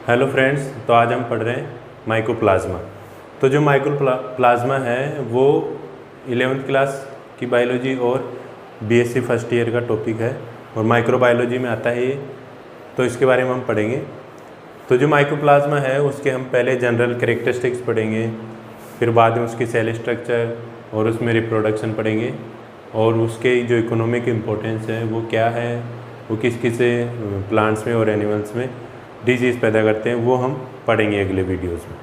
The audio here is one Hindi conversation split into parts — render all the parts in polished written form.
हेलो फ्रेंड्स, तो आज हम पढ़ रहे हैं माइकोप्लाज्मा। तो जो माइकोप्लाज्मा है वो 11th क्लास की बायोलॉजी और बीएससी फर्स्ट ईयर का टॉपिक है और माइक्रोबायोलॉजी में आता है ये, तो इसके बारे में हम पढ़ेंगे। तो जो माइकोप्लाज्मा है उसके हम पहले जनरल कैरेक्टरिस्टिक्स पढ़ेंगे, फिर बाद में उसकी सेल स्ट्रक्चर और उसमें रिप्रोडक्शन पढ़ेंगे और उसके जो इकोनॉमिक इम्पोर्टेंस है वो क्या है, वो किस किस प्लांट्स में और एनिमल्स में डिजीज़ पैदा करते हैं, वो हम पढ़ेंगे अगले वीडियोस में।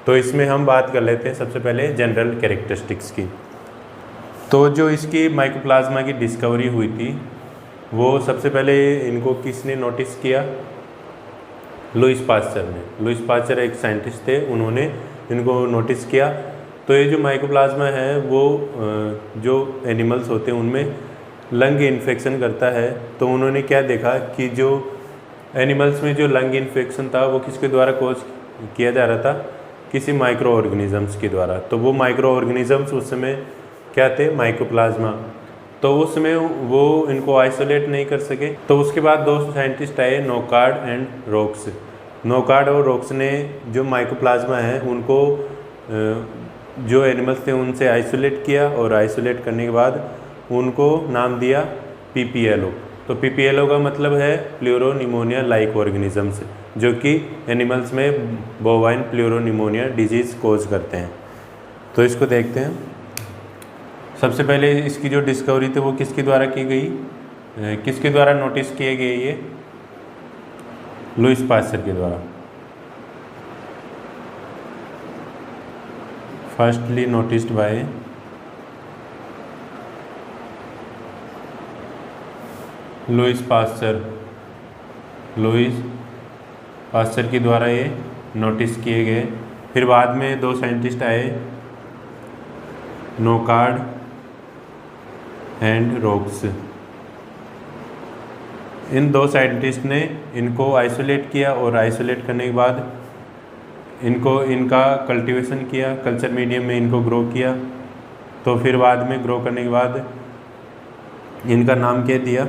तो इसमें हम बात कर लेते हैं सबसे पहले जनरल कैरेक्टरिस्टिक्स की। तो जो इसकी माइकोप्लाज्मा की डिस्कवरी हुई थी वो सबसे पहले इनको किसने नोटिस किया? लुईस पास्चर ने। लुईस पास्चर एक साइंटिस्ट थे, उन्होंने इनको नोटिस किया। तो ये जो माइकोप्लाज्मा है वो जो एनिमल्स होते हैं उनमें लंग इन्फेक्शन करता है। तो उन्होंने क्या देखा कि जो एनिमल्स में जो लंग इन्फेक्शन था वो किसके द्वारा कोज किया जा रहा था? किसी माइक्रो ऑर्गेनिजम्स के द्वारा। तो वो माइक्रो ऑर्गेनिजम्स उस समय क्या थे? माइकोप्लाज्मा। तो उस समय वो इनको आइसोलेट नहीं कर सके। तो उसके बाद दो साइंटिस्ट आए, नोकार्ड एंड रोक्स। नोकार्ड और रोक्स ने जो माइकोप्लाज्मा है उनको जो एनिमल्स थे उनसे आइसोलेट किया और आइसोलेट करने के बाद उनको नाम दिया PPLO। तो PPLO का मतलब है प्लूरोनिमोनिया लाइक ऑर्गेनिजम्स, जो कि एनिमल्स में बोवाइन प्लूरोनिमोनिया डिजीज़ कोज करते हैं। तो इसको देखते हैं। सबसे पहले इसकी जो डिस्कवरी थी वो किसके द्वारा की गई, किसके द्वारा नोटिस किए गए? ये लुईस पास्चर के द्वारा। Firstly noticed bye Lewis pasture. Lewis pasture के द्वारा ये नोटिस किए गए। फिर बाद में दो साइंटिस्ट आए, नोकार्ड एंड रोक्स। इन दो साइंटिस्ट ने इनको आइसोलेट किया और आइसोलेट करने के बाद इनका कल्टीवेशन किया, कल्चर मीडियम में इनको ग्रो किया। तो फिर बाद में ग्रो करने के बाद इनका नाम क्या दिया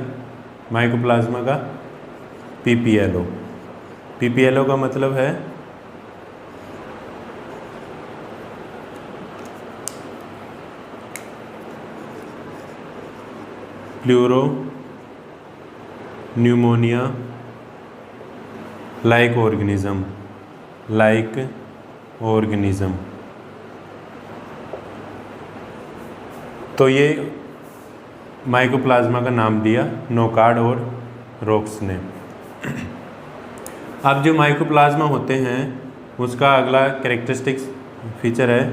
माइकोप्लाज्मा का? PPLO। PPLO का मतलब है pleuro pneumonia like organism. Like organism. तो ये माइकोप्लाज्मा का नाम दिया नोकार्ड और रोक्स ने। अब जो माइकोप्लाज्मा होते हैं उसका अगला कैरेक्टरिस्टिक्स फीचर है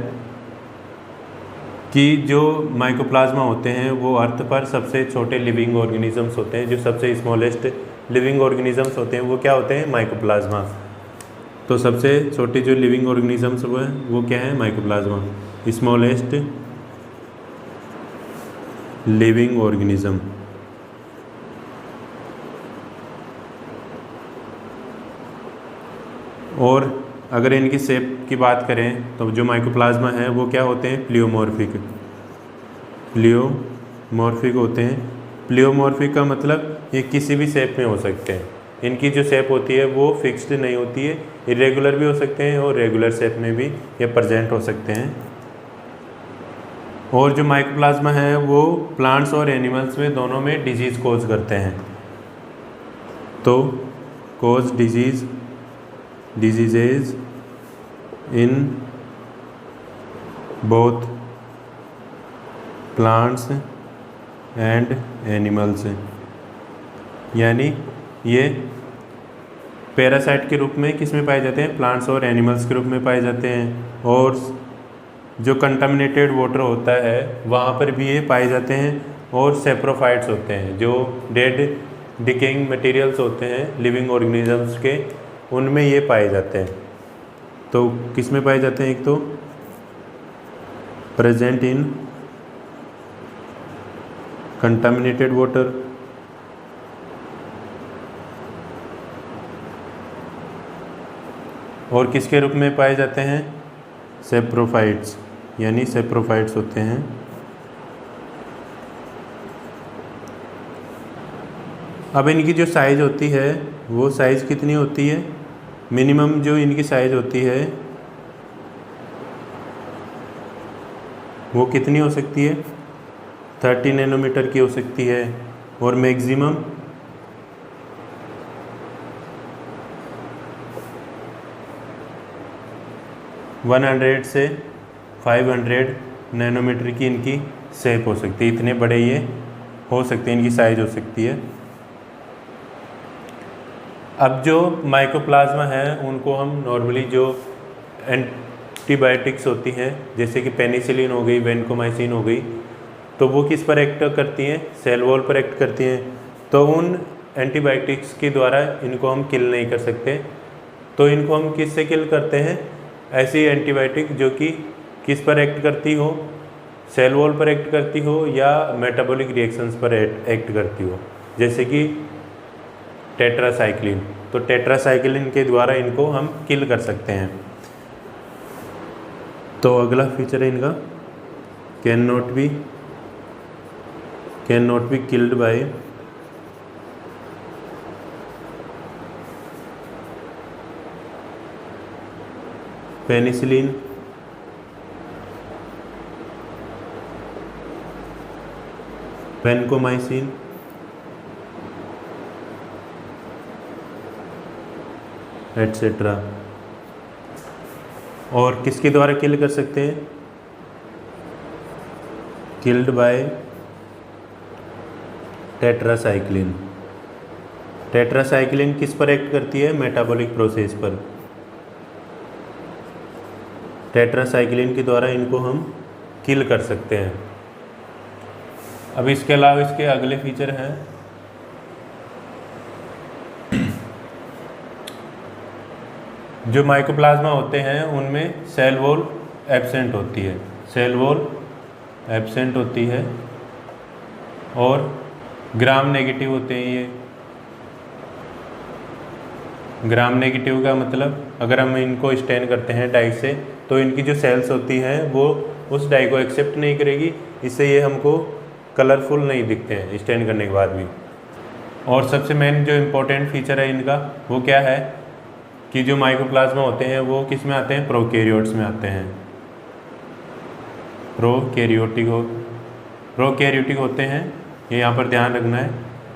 कि जो माइकोप्लाज्मा होते हैं वो अर्थ पर सबसे छोटे लिविंग ऑर्गेनिजम्स होते हैं। जो सबसे स्मॉलेस्ट लिविंग ऑर्गेनिजम्स होते हैं वो क्या होते हैं? माइकोप्लाज्मा। तो सबसे छोटे जो लिविंग ऑर्गेनिजम्स वो क्या है? माइकोप्लाज्मा। Smallest living organism. और अगर इनकी शेप की बात करें तो जो माइकोप्लाज्मा है वो क्या होते हैं? प्लियोमॉर्फिक। प्लियोमॉर्फिक होते हैं। प्लियोमॉर्फिक का मतलब ये किसी भी शेप में हो सकते हैं। इनकी जो शेप होती है वो फिक्स्ड नहीं होती है, इरेगुलर भी हो सकते हैं और रेगुलर शेप में भी ये प्रेजेंट हो सकते हैं। और जो माइकोप्लाज्मा है वो प्लांट्स और एनिमल्स में दोनों में डिजीज़ कोज करते हैं। तो causes diseases in both plants and animals. यानी ये पैरासाइट के रूप में किस में पाए जाते हैं? प्लांट्स और एनिमल्स के रूप में पाए जाते हैं। और जो कंटामिनेटेड वाटर होता है वहाँ पर भी ये पाए जाते हैं। और सेप्रोफाइट्स होते हैं, जो डेड डिकेइंग मटेरियल्स होते हैं लिविंग ऑर्गेनिजम्स के, उनमें ये पाए जाते हैं। तो किस में पाए जाते हैं? एक तो प्रेजेंट इन कंटामिनेटेड वाटर, और किसके रूप में पाए जाते हैं? सेप्रोफाइट्स, यानी सेप्रोफाइट्स होते हैं। अब इनकी जो साइज़ होती है वो साइज़ कितनी होती है? मिनिमम जो इनकी साइज़ होती है वो कितनी हो सकती है, 30 नैनोमीटर की हो सकती है, और मैक्सिमम 100 से 500 नैनोमीटर की इनकी शेप हो सकती है। इतने बड़े ये हो सकते हैं, इनकी साइज़ हो सकती है। अब जो माइकोप्लाज्मा है उनको हम नॉर्मली जो एंटीबायोटिक्स होती हैं जैसे कि पेनिसिलिन हो गई, वेनकोमाइसिन हो गई, तो वो किस पर एक्ट करती हैं, सेल वॉल पर एक्ट करती हैं। तो उन एंटीबायोटिक्स के द्वारा इनको हम किल नहीं कर सकते, तो इनको हम किससे किल करते हैं, ऐसी एंटीबायोटिक जो कि किस पर एक्ट करती हो, सेल वॉल पर एक्ट करती हो या मेटाबॉलिक रिएक्शंस पर एक्ट करती हो, जैसे कि टेट्रासाइक्लिन। तो टेट्रासाइक्लिन के द्वारा इनको हम किल कर सकते हैं। तो अगला फीचर है इनका can not be killed by penicillin, vancomycin, etcetera. और किसके द्वारा किल कर सकते हैं, किल्ड बाय टेट्रासाइक्लिन। टेट्रासाइक्लिन किस पर एक्ट करती है, मेटाबॉलिक प्रोसेस पर। टेट्रासाइक्लिन के द्वारा इनको हम किल कर सकते हैं। अब इसके अलावा इसके अगले फीचर हैं जो माइकोप्लाज्मा होते हैं उनमें सेल वॉल एब्सेंट होती है, सेल वॉल एब्सेंट होती है और ग्राम नेगेटिव होते हैं। ये ग्राम नेगेटिव का मतलब अगर हम इनको स्टैन करते हैं डाई से तो इनकी जो सेल्स होती हैं वो उस डाई को एक्सेप्ट नहीं करेगी, इससे ये हमको कलरफुल नहीं दिखते हैं स्टैन करने के बाद भी। और सबसे मेन जो इम्पोर्टेंट फीचर है इनका वो क्या है कि जो माइकोप्लाज्मा होते हैं वो किस में आते हैं, प्रोकैरियोट्स में आते हैं। प्रोकैरियोटिक होते हैं, ये यहाँ पर ध्यान रखना है।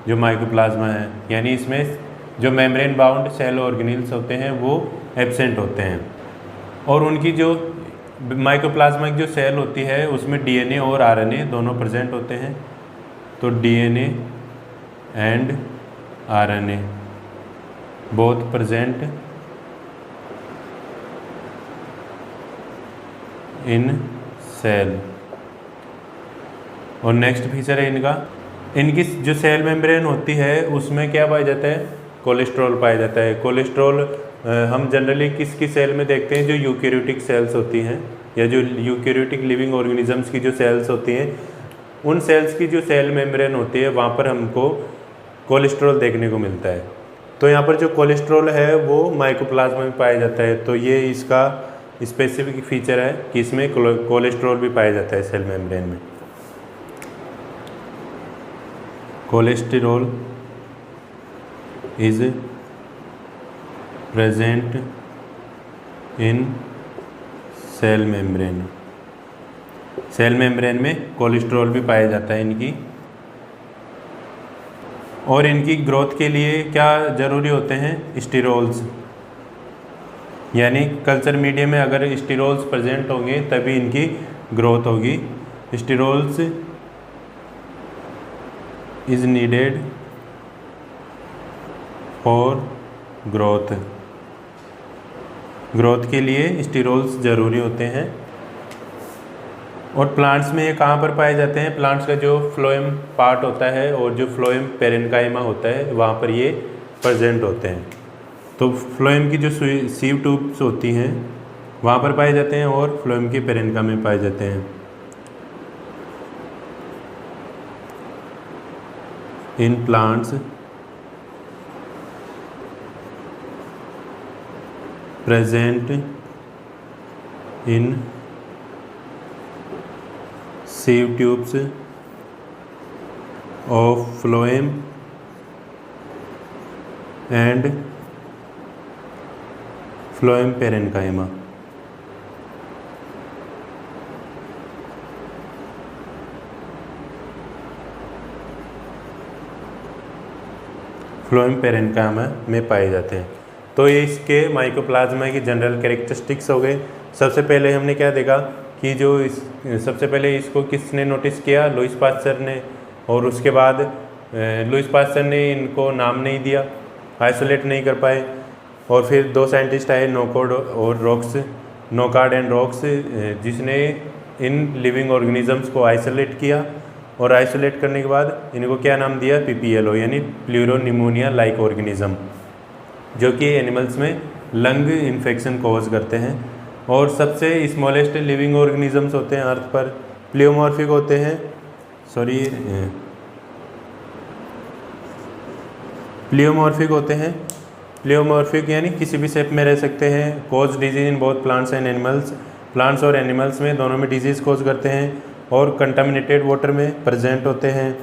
जो माइकोप्लाज्मा है यानी इसमें जो मेम्ब्रेन बाउंड सेल ऑर्गेनेल्स होते हैं वो एब्सेंट होते हैं, और उनकी जो माइकोप्लाज्मा की जो सेल होती है उसमें डीएनए और आरएनए दोनों प्रेजेंट होते हैं। तो DNA and RNA both present in cell. और नेक्स्ट फीचर है इनकी जो सेल मेम्ब्रेन होती है उसमें क्या पाया जाता है, कोलेस्ट्रॉल पाया जाता है। कोलेस्ट्रॉल हम जनरली किसकी सेल में देखते हैं, जो यूकैरियोटिक सेल्स होती हैं या जो यूकैरियोटिक लिविंग ऑर्गेनिजम्स की जो सेल्स होती हैं, उन सेल्स की जो सेल मेम्ब्रेन होती है वहाँ पर हमको कोलेस्ट्रॉल देखने को मिलता है। तो यहाँ पर जो कोलेस्ट्रॉल है वो माइकोप्लाज्मा में पाया जाता है। तो ये इसका स्पेसिफिक फीचर है कि इसमें कोलेस्ट्रॉल भी पाया जाता है सेल मेम्ब्रेन में। Cholesterol is present in cell membrane. Cell membrane में कोलेस्ट्रॉल भी पाया जाता है इनकी। और इनकी ग्रोथ के लिए क्या ज़रूरी होते हैं, स्टेरॉल्स, यानी कल्चर मीडिया में अगर स्टेरॉल्स प्रेजेंट होंगे तभी इनकी ग्रोथ होगी। Sterols is needed for growth. Growth के लिए स्टेरॉल्स ज़रूरी होते हैं। और प्लांट्स में ये कहाँ पर पाए जाते हैं, प्लांट्स का जो फ्लोएम पार्ट होता है और जो फ्लोएम पेरेन्काइमा होता है वहाँ पर ये प्रेजेंट होते हैं। तो फ्लोएम की जो सीव ट्यूब्स होती हैं वहाँ पर पाए जाते हैं और फ्लोएम के पेरेन्काइमा में पाए जाते हैं। In plants present in sieve tubes of phloem and phloem parenchyma. Phloem parenchyma में पाए जाते हैं। तो ये इसके माइकोप्लाज्मा की जनरल कैरेक्टरिस्टिक्स हो गए। सबसे पहले हमने क्या देखा कि सबसे पहले इसको किसने नोटिस किया, लुईस पास्चर ने, और उसके बाद लुईस पास्चर ने इनको नाम नहीं दिया, आइसोलेट नहीं कर पाए, और फिर दो साइंटिस्ट आए नोकार्ड एंड रॉक्स, जिसने इन लिविंग ऑर्गेनिजम्स को आइसोलेट किया, और आइसोलेट करने के बाद इनको क्या नाम दिया, PPLO यानी प्लूरोनिमोनिया लाइक ऑर्गेनिज्म, जो कि एनिमल्स में लंग इन्फेक्शन कॉज करते हैं। और सबसे स्मॉलेस्ट लिविंग ऑर्गेनिजम्स होते हैं अर्थ पर, प्लियोमॉर्फिक होते हैं, प्लियोमॉर्फिक यानी किसी भी शेप में रह सकते हैं, cause disease in both plants and animals, plants और एनिमल्स में दोनों में डिजीज कॉज करते हैं, और कंटामिनेटेड वाटर में प्रेजेंट होते हैं।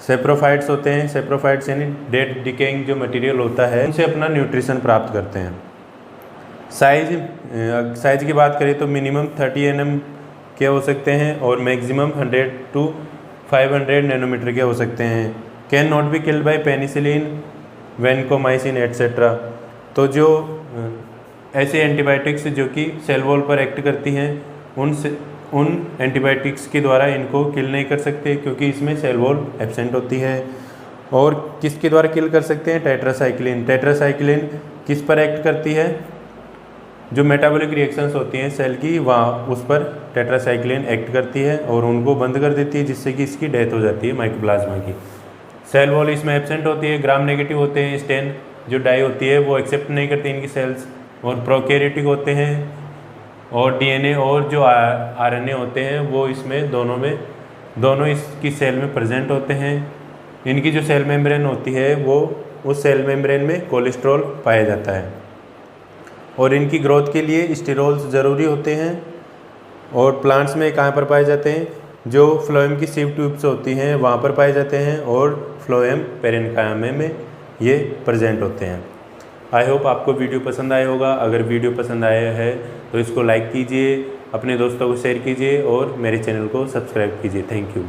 सेप्रोफाइट्स होते हैं, सेप्रोफाइट्स यानी डेड डिकेइंग जो मटेरियल होता है उनसे अपना न्यूट्रिशन प्राप्त करते हैं। साइज की बात करें तो मिनिमम 30 nm के हो सकते हैं और मैक्सिमम 100 to 500 नैनोमीटर के हो सकते हैं। Can not be killed by penicillin, vancomycin etcetera. तो जो ऐसे एंटीबायोटिक्स जो कि सेल वॉल पर एक्ट करती हैं उन एंटीबायोटिक्स के द्वारा इनको किल नहीं कर सकते, क्योंकि इसमें सेल वॉल एब्सेंट होती है। और किसके द्वारा किल कर सकते हैं, टेट्रासाइक्लिन। टेट्रासाइक्लिन किस पर एक्ट करती है, जो मेटाबॉलिक रिएक्शंस होती हैं सेल की, वहाँ उस पर टेट्रासाइक्लिन एक्ट करती है और उनको बंद कर देती है, जिससे कि इसकी डेथ हो जाती है माइकोप्लाज्मा की। सेल वॉल इसमें एब्सेंट होती है, ग्राम नेगेटिव होते हैं, स्टेन जो डाई होती है वो एक्सेप्ट नहीं करती इनकी सेल्स, और प्रोकैरियोटिक होते हैं, और DNA और जो RNA होते हैं वो इसमें दोनों इसकी सेल में प्रेजेंट होते हैं। इनकी जो सेल मेम्ब्रेन होती है वो उस सेल मेम्ब्रेन में कोलेस्ट्रॉल पाया जाता है, और इनकी ग्रोथ के लिए स्टेरॉल्स ज़रूरी होते हैं। और प्लांट्स में कहाँ पर पाए जाते हैं, जो फ्लोएम की सीव ट्यूब्स होती हैं वहाँ पर पाए जाते हैं, और फ्लोएम पेरेन्काइमा में ये प्रेजेंट होते हैं। आई होप आपको वीडियो पसंद आया होगा। अगर वीडियो पसंद आया है तो इसको लाइक कीजिए, अपने दोस्तों को शेयर कीजिए और मेरे चैनल को सब्सक्राइब कीजिए। Thank you.